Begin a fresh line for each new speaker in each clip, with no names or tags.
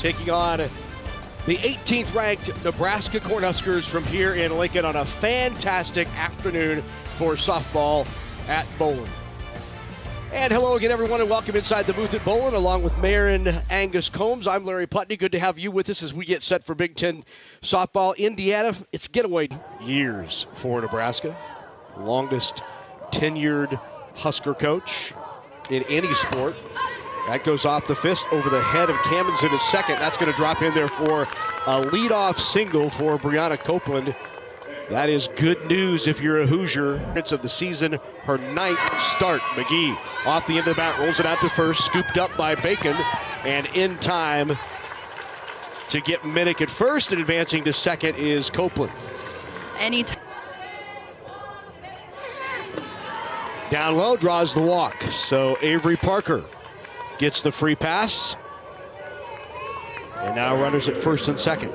taking on the 18th ranked Nebraska Cornhuskers from here in Lincoln on a fantastic afternoon for softball at Bowling. And hello again, everyone, and welcome inside the booth at Bowling, along with Mayor and Angus Combs. I'm Larry Putney. Good to have you with us as we get set for Big Ten softball. Indiana, it's getaway years for Nebraska. Longest tenured Husker coach in any sport. That goes off the fist over the head of Cammons in his second. That's going to drop in there for a leadoff single for Brianna Copeland. That is good news if you're a Hoosier. It's of the season, her ninth start. McGee off the end of the bat, rolls it out to first, scooped up by Bacon, and in time to get Minnick at first, and advancing to second is Copeland.
Anytime.
Down low, draws the walk. So Avery Parker gets the free pass. And now runners at first and second.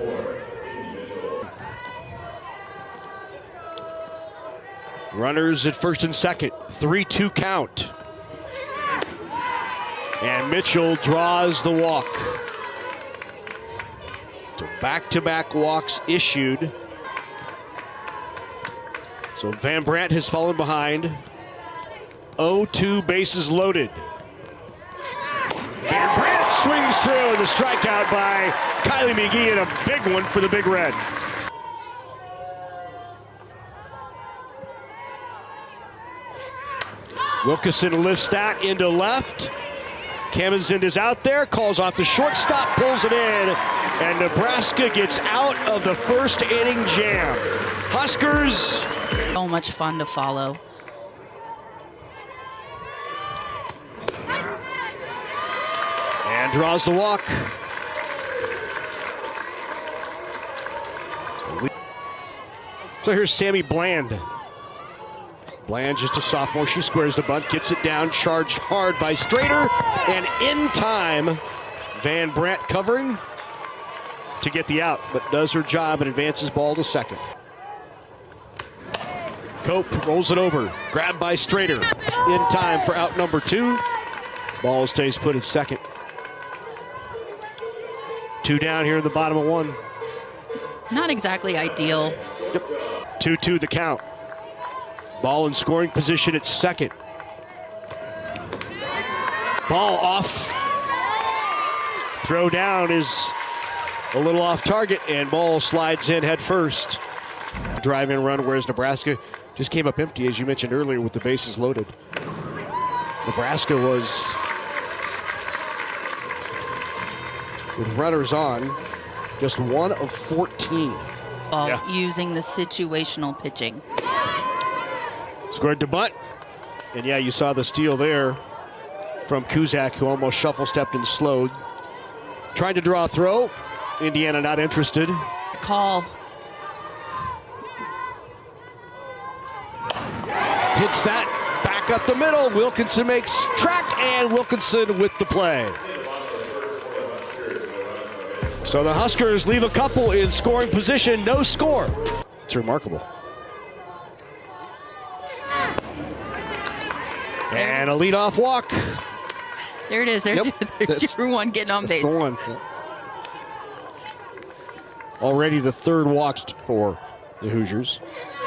Runners at first and second. 3-2 count. And Mitchell draws the walk. So back-to-back walks issued. So Van Brandt has fallen behind. 0-2 bases loaded. Van Brandt swings through, and the strikeout by Kylie McGee, and a big one for the Big Red. Wilkinson lifts that into left. Camazin is out there, calls off the shortstop, pulls it in, and Nebraska gets out of the first inning jam. Huskers.
So much fun to follow.
And draws the walk. So here's Sammy Bland. Bland, just a sophomore. She squares the bunt, gets it down, charged hard by Strader, and in time, Van Brandt covering to get the out, but does her job and advances ball to second. Cope rolls it over, grabbed by Strader, in time for out number 2. Ball stays put at second. 2 down here in the bottom of 1.
Not exactly ideal.
Yep. 2-2 the count. Ball in scoring position at second. Ball off. Throw down is a little off target, and ball slides in head first. Drive-in run, whereas Nebraska just came up empty, as you mentioned earlier, with the bases loaded. Nebraska was, with runners on, just 1 of 14.
Using the situational pitching.
Squared to bunt. And yeah, you saw the steal there from Kuzak, who almost shuffle-stepped and slowed. Trying to draw a throw. Indiana not interested.
Call.
Hits that back up the middle. Wilkinson makes track, and Wilkinson with the play. So the Huskers leave a couple in scoring position, no score. It's remarkable. And a leadoff walk.
There it is. There's your one getting on base.
The one. Already the third walks for the Hoosiers.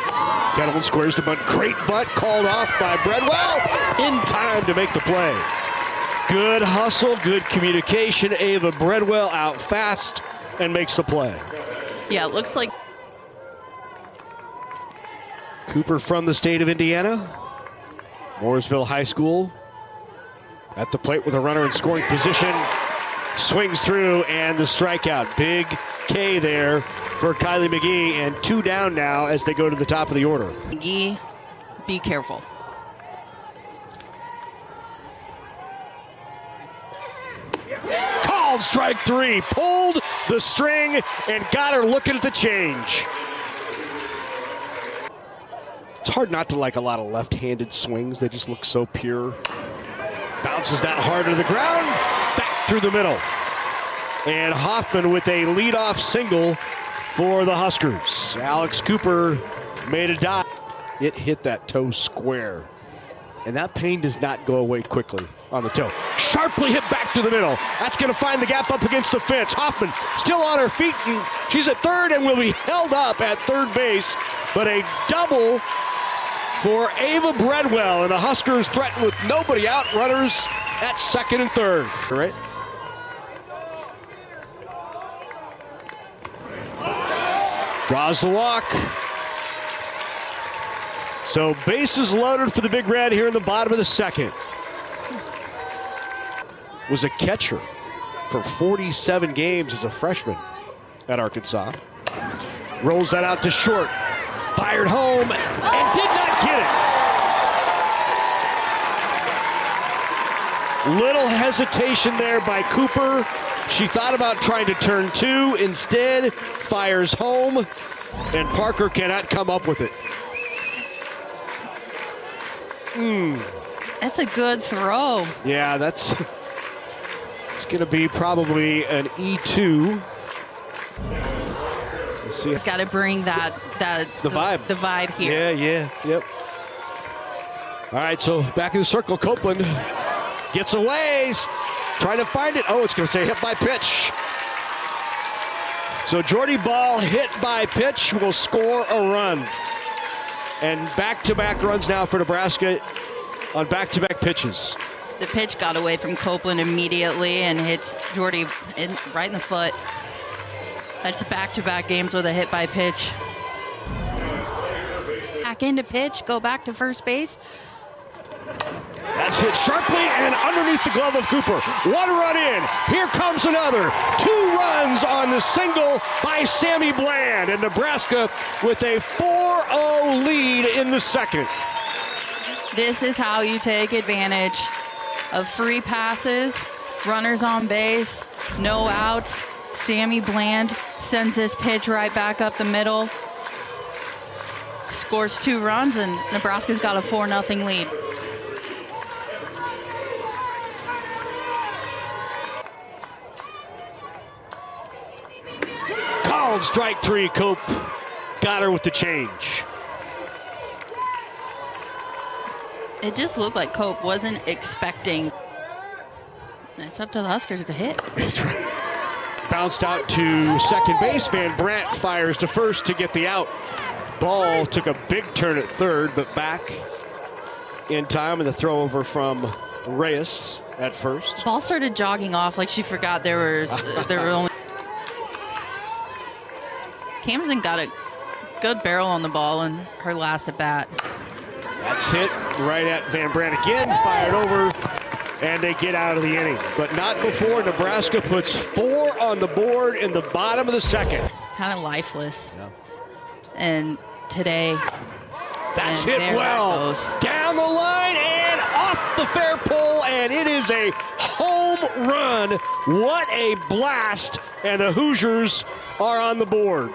Kettleman squares the bunt. Great bunt called off by Bredwell. In time to make the play. Good hustle, good communication. Ava Bredwell out fast and makes the play.
Yeah, it looks like
Cooper from the state of Indiana. Mooresville High School at the plate with a runner in scoring position. Swings through, and the strikeout. Big K there for Kylie McGee, and 2 down now as they go to the top of the order.
McGee, be careful.
Called strike 3, pulled the string and got her looking at the change. It's hard not to like a lot of left-handed swings. They just look so pure. Bounces that hard to the ground, back through the middle. And Hoffman with a leadoff single for the Huskers. Alex Cooper made a dive. It hit that toe square. And that pain does not go away quickly on the toe. Sharply hit back through the middle. That's going to find the gap up against the fence. Hoffman still on her feet, and she's at third and will be held up at third base. But a double for Ava Breadwell, and the Huskers threaten with nobody out. Runners at second and third. All right. Draws the walk. So bases loaded for the Big Red here in the bottom of the second. Was a catcher for 47 games as a freshman at Arkansas. Rolls that out to short. Fired home and did not get it. Little hesitation there by Cooper. She thought about trying to turn two. Instead, fires home, and Parker cannot come up with it.
That's a good throw.
Yeah, it's going to be probably an E2. Let's see.
It's got to bring the vibe. The vibe here.
Yep. All right, so back in the circle, Copeland gets away, trying to find it. Oh, it's going to say hit by pitch. So Jordy Ball hit by pitch will score a run. And back-to-back runs now for Nebraska on back-to-back pitches.
The pitch got away from Copeland immediately and hits Jordy right in the foot. That's back-to-back games with a hit by pitch. Back into pitch, go back to first base.
That's hit sharply and underneath the glove of Cooper. One run in. Here comes another. 2 runs on the single by Sammy Bland. And Nebraska with a 4-0 lead in the second.
This is how you take advantage of free passes, runners on base, no outs. Sammy Bland sends this pitch right back up the middle. Scores 2 runs, and Nebraska's got a 4-0 lead.
Called strike 3. Cope got her with the change.
It just looked like Cope wasn't expecting. It's up to the Huskers to hit.
That's right. Bounced out to second base. Van Brandt fires to first to get the out. Ball took a big turn at third, but back in time, and the throw over from Reyes at first.
Ball started jogging off like she forgot there were only. Camden got a good barrel on the ball in her last at bat.
That's hit right at Van Brandt again, fired over, and they get out of the inning. But not before Nebraska puts 4 on the board in the bottom of the second.
Kind of lifeless. Yeah. And today,
that's hit well. Down the line and off the fair pole, and it is a home run. What a blast, and the Hoosiers are on the board.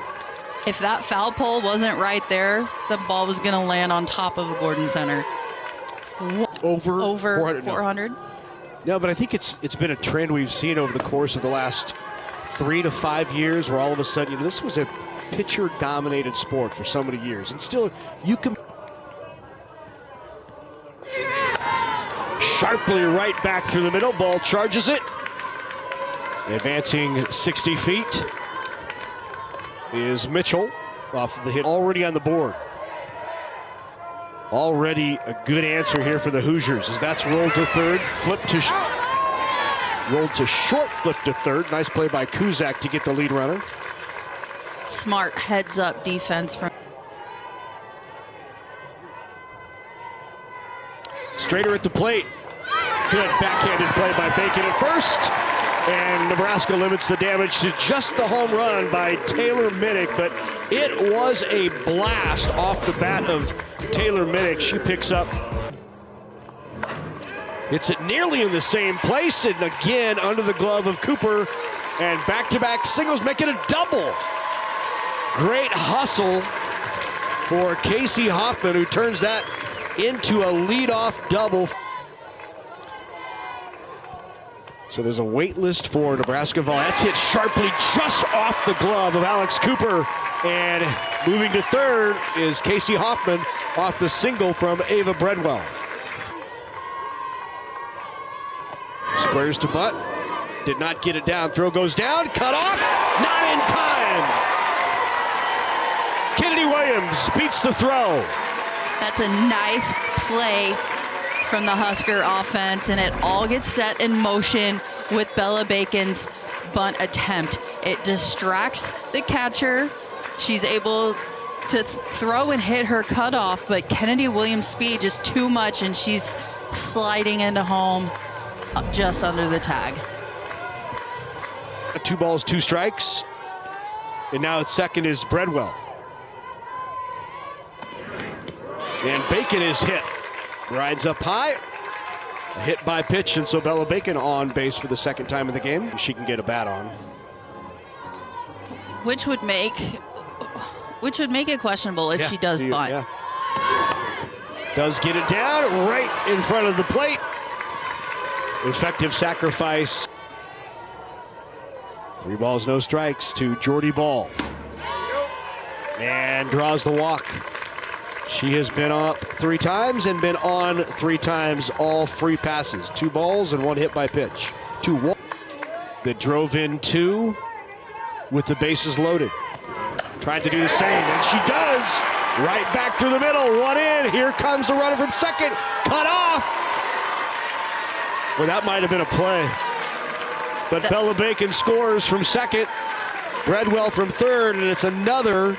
If that foul pole wasn't right there, the ball was going to land on top of the Gordon Center.
Over
400?
No, but I think it's been a trend we've seen over the course of the last 3 to 5 years, where all of a sudden, this was a pitcher-dominated sport for so many years, and still you can sharply right back through the middle. Ball charges it, advancing 60 feet is Mitchell off of the hit, already on the board. Already a good answer here for the Hoosiers, as that's rolled to third, flipped to rolled to short, flipped to third. Nice play by Kuzak to get the lead runner.
Smart heads-up defense from
Strader at the plate. Good backhanded play by Bacon at first. And Nebraska limits the damage to just the home run by Taylor Minnick, but it was a blast off the bat of Taylor Minnick. She picks up. Hits it nearly in the same place, and again under the glove of Cooper. And back-to-back singles make it a double. Great hustle for Casey Hoffman, who turns that into a leadoff double. So there's a wait list for Nebraska ball. That's hit sharply just off the glove of Alex Cooper. And moving to third is Casey Hoffman off the single from Ava Breadwell. Squares to bunt. Did not get it down. Throw goes down. Cut off. Not in time. Kennedy Williams beats the throw.
That's a nice play from the Husker offense, and it all gets set in motion with Bella Bacon's bunt attempt. It distracts the catcher. She's able to throw and hit her cutoff, but Kennedy Williams' speed just too much, and she's sliding into home just under the tag.
2 balls, 2 strikes. And now at second is Breadwell. And Bacon is hit. Rides up high. A hit by pitch, and so Bella Bacon on base for the second time of the game. She can get a bat on.
Which would make it questionable if she does bunt.
Yeah. Does get it down right in front of the plate. Effective sacrifice. 3 balls, no strikes to Jordy Ball. And draws the walk. She has been up 3 times and been on 3 times, all free passes. 2 balls and 1 hit by pitch. 2 walks that drove in 2 with the bases loaded. Tried to do the same, and she does. Right back through the middle, 1 in. Here comes the runner from second. Cut off. Well, that might have been a play. But Bella Bacon scores from second. Breadwell from third, and it's another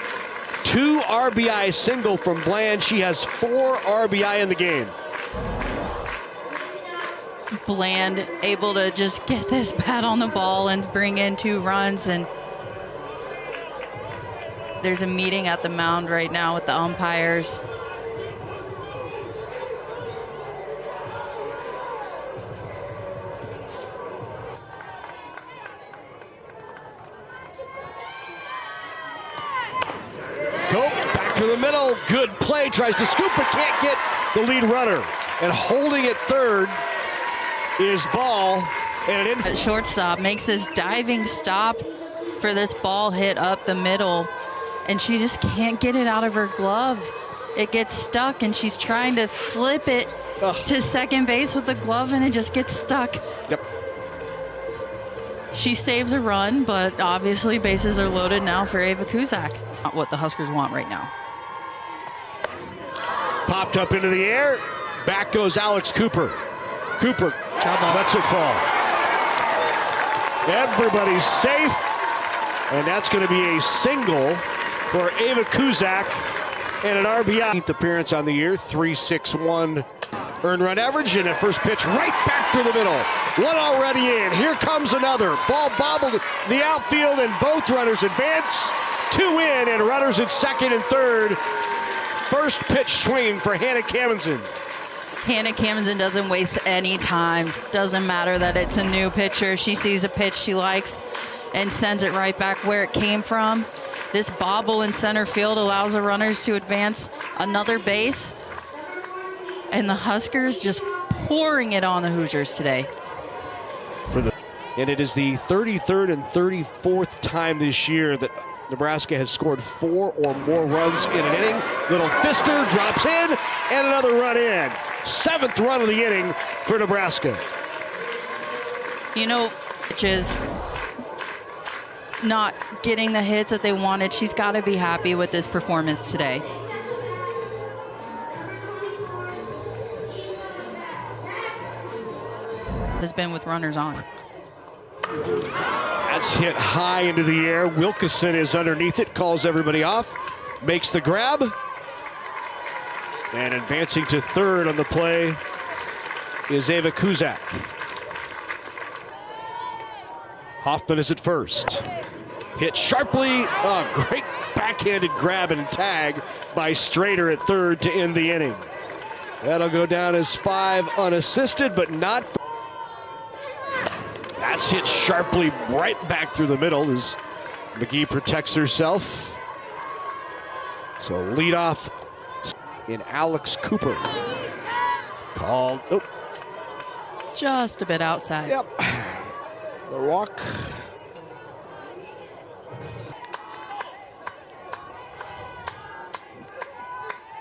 2 RBI single from Bland. She has 4 RBI in the game.
Bland able to just get this bat on the ball and bring in 2 runs, and there's a meeting at the mound right now with the umpires.
Go back to the middle. Good play. Tries to scoop, but can't get the lead runner. And holding at third is Ball. And an
At shortstop makes this diving stop for this ball hit up the middle, and she just can't get it out of her glove. It gets stuck, and she's trying to flip it to second base with the glove, and it just gets stuck.
Yep.
She saves a run, but obviously bases are loaded now for Ava Kuzak. Not what the Huskers want right now.
Popped up into the air. Back goes Alex Cooper. Cooper lets it fall. Everybody's safe. And that's going to be a single for Ava Kuzak and an RBI. 8th appearance on the year, 3.61 earned run average, and a first pitch right back through the middle. 1 already in. Here comes another. Ball bobbled in the outfield, and both runners advance. 2 in, and runners at second and third. First pitch swinging for Hannah Camenzind.
Hannah Camenzind doesn't waste any time. Doesn't matter that it's a new pitcher. She sees a pitch she likes and sends it right back where it came from. This bobble in center field allows the runners to advance another base. And the Huskers just pouring it on the Hoosiers today.
And it is the 33rd and 34th time this year that Nebraska has scored 4 or more runs in an inning. Little fister drops in, and another run in. 7th run of the inning for Nebraska.
You know, which is not getting the hits that they wanted. She's got to be happy with this performance today. Has been with runners on.
That's hit high into the air. Wilkeson is underneath it, calls everybody off, makes the grab. And advancing to third on the play is Ava Kuzak. Hoffman is at first. Hit sharply. Oh, great backhanded grab and tag by Strader at third to end the inning. That'll go down as 5 unassisted, but not. That's hit sharply right back through the middle as McGee protects herself. So leadoff in Alex Cooper. Called. Oh.
Just a bit outside.
Yep. The walk.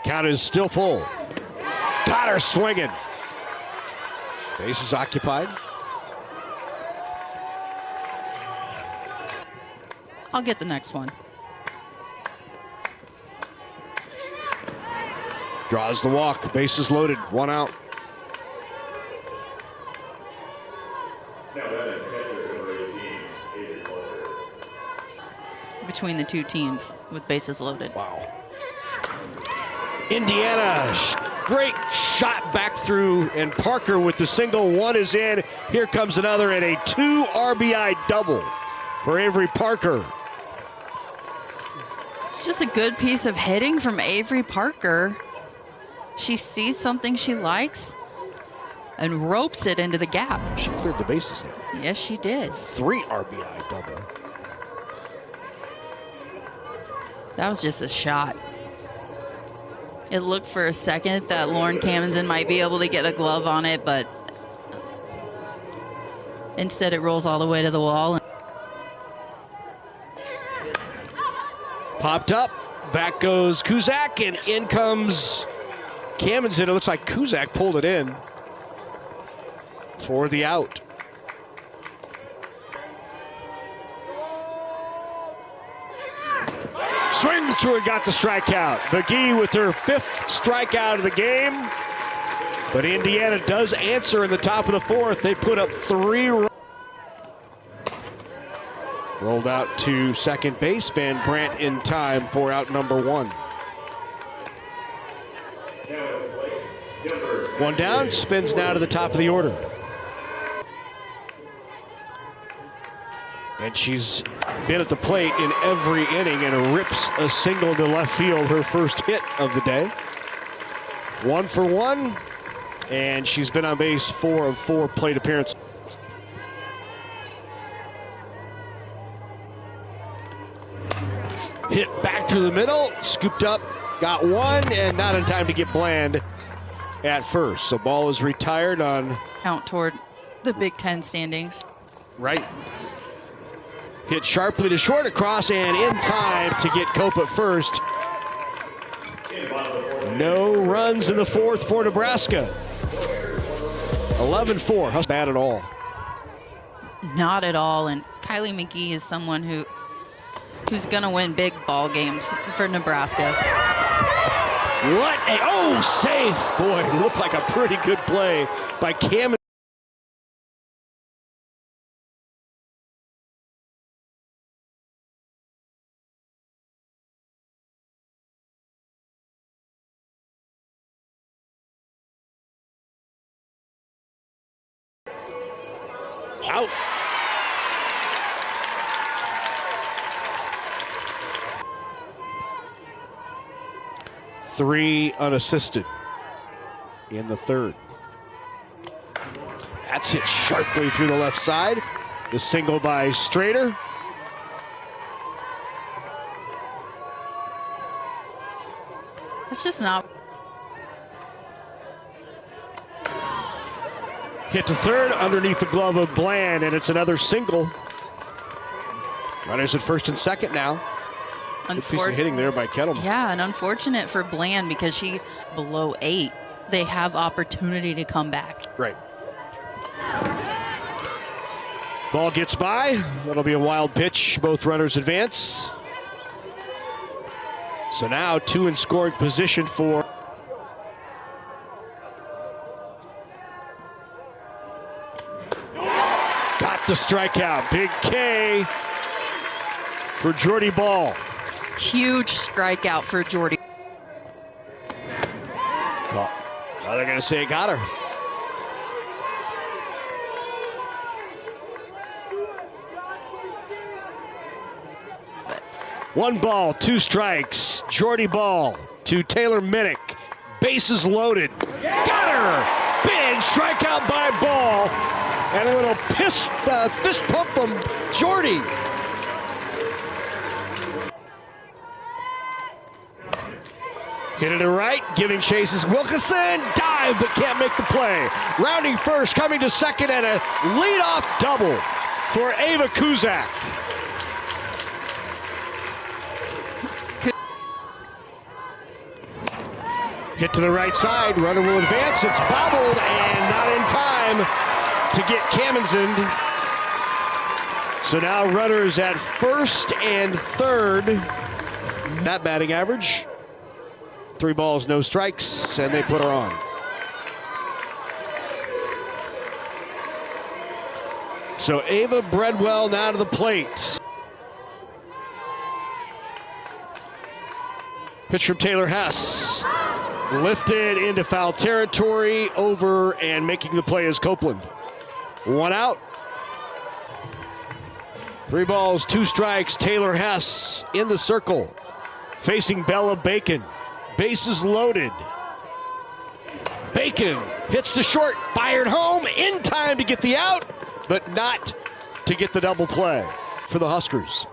Count is still full. Got her swinging. Base is occupied.
I'll get the next one.
Draws the walk. Bases loaded. 1 out.
Between the two teams with bases loaded.
Wow. Indiana, great shot back through, and Parker with the single. 1 is in. Here comes another, and a 2 RBI double for Avery Parker.
It's just a good piece of hitting from Avery Parker. She sees something she likes and ropes it into the gap.
She cleared the bases there.
Yes, she did.
3 RBI double.
That was just a shot. It looked for a second that Lauren Camenzind might be able to get a glove on it, but instead it rolls all the way to the wall.
Popped up. Back goes Kuzak, and in comes Camenzind. It looks like Kuzak pulled it in for the out. Swing through and got the strikeout. McGee with her 5th strikeout of the game. But Indiana does answer in the top of the 4th. They put up 3 runs. Rolled out to second base. Van Brandt in time for out number 1. 1 down, spins now to the top of the order. And she's been at the plate in every inning and rips a single to left field, her first hit of the day. 1 for 1, and she's been on base 4 of 4 plate appearances. Hit back through the middle, scooped up, got 1, and not in time to get Bland at first. So ball is retired on...
Count toward the Big Ten standings.
Right. Hit sharply to short, across, and in time to get Cope at first. No runs in the 4th for Nebraska. 11-4. How's bad at all?
Not at all. And Kylie McGee is someone who's going to win big ball games for Nebraska.
What a, oh, safe. Boy, it looked like a pretty good play by Cam. Out. Three unassisted in the 3rd. That's hit sharply through the left side. The single by Strader.
It's just not.
Hit to 3rd underneath the glove of Bland, and it's another single. Runners at 1st and 2nd now. Good piece of hitting there by Kettleman.
Yeah, and unfortunate for Bland because she below 8. They have opportunity to come back.
Right. Ball gets by. That'll be a wild pitch. Both runners advance. So now 2 in scoring position for. Got the strikeout. Big K for Jordy Ball.
Huge strikeout for Jordy.
Well, now they're going to say it got her. One ball, 2 strikes. Jordy Ball to Taylor Minnick. Bases loaded. Got her! Big strikeout by Ball. And a little fist pump from Jordy. Hit it to right, giving chases. Wilkinson, dive, but can't make the play. Rounding first, coming to 2nd, and a leadoff double for Ava Kuzak. Hit to the right side, runner will advance. It's bobbled and not in time to get Camenzind. So now runners at first and third. That batting average. 3 balls, no strikes, and they put her on. So Ava Breadwell now to the plate. Pitch from Taylor Hess. Lifted into foul territory, over and making the play is Copeland. 1 out. 3 balls, 2 strikes. Taylor Hess in the circle. Facing Bella Bacon. Bases loaded. Bacon hits to short, fired home in time to get the out, but not to get the double play for the Huskers.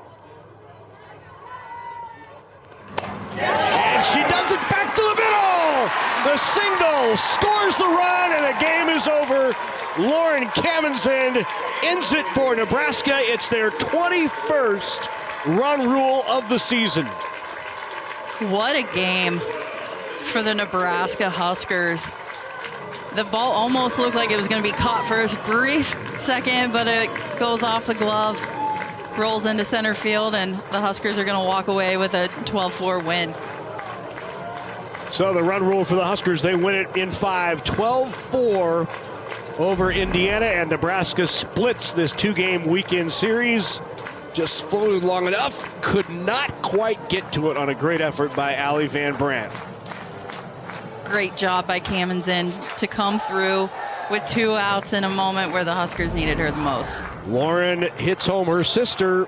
And she does it back to the middle. The single scores the run, and the game is over. Lauren Camenzind ends it for Nebraska. It's their 21st run rule of the season.
What a game for the Nebraska Huskers. The ball almost looked like it was going to be caught for a brief second, but it goes off the glove, rolls into center field, and the Huskers are going to walk away with a 12-4 win.
So the run rule for the Huskers, they win it in 5, 12-4 over Indiana, and Nebraska splits this 2-game weekend series. Just floated long enough, could not quite get to it on a great effort by Allie Van Brandt.
Great job by Camenzind to come through with 2 outs in a moment where the Huskers needed her the most.
Lauren hits home her sister